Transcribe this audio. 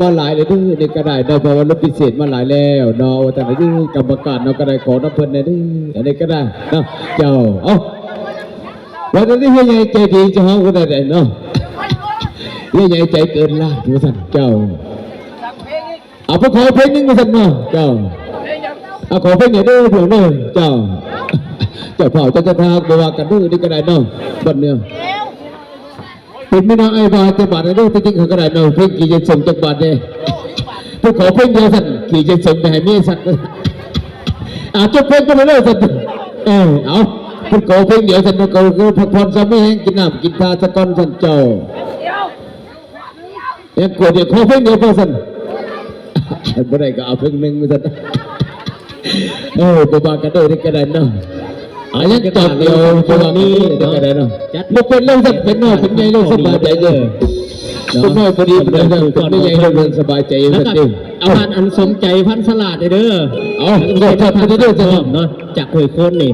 มาหลายเลยดื้อในกระดาษเราบอกว่ารถพิเศษมาหลายแล้วเนาะแต่ไหนดื้อกรรมการเราก็ได้ขอน้ำเพิ่นในดื้ออันนี้ก็ได้เนาะเจ้าวันนี้เฮียใหญ่ใจดีจะห้องก็ได้เนาะเฮียใหญ่ใจเกินล้านดูสั่นเจ้าเอาไปขอเพลงนึงมาสั่นเนาะเจ้าเอาขอเพลงไหนดื้อเผื่อเนาะเจ้าเผาจะทางบอกว่ากันดื้อนี่ก็ได้เนาะบัดเนี่ยเป็นไม่น่าไอ้บาจะบาดอะไรจริงๆเขาก็ได้เนาะเพ่งกี่จะส่งจักบาดเนี่ยพวกขอเพ่งเดียวสั่นกี่จะส่งไปให้เมียสั่นจบเพ่งก็ไม่ได้สั่นเอาพวกขอเพ่งเดียวสั่นพวกเขาคือพักผ่อนสามีแห้งกินน้ำกินปลาสะก้อนสั่นเจ้าเนี่ยกลัวเดี๋ยวขอเพ่งเดียวพอสั่นไม่ได้ก็เอาเพ่งหนึ่งสั่นบากันด้วยนี่ก็ได้เนาะยังตอบเดียวตัวนี้เดี๋ยวกันเนาะลูกเป็นเรื่องสักเป็นน้อยเป็นใหญ่เรื่องสบายใจเยอะเป็นน้อยพอดีเป็นเรื่องเป็นใหญ่เรื่องสบายใจสักทีเอาอันสมใจพันสลัดเด้อเอาก็ทำไปเรื่อยๆเนาะจากหอยโคนนี่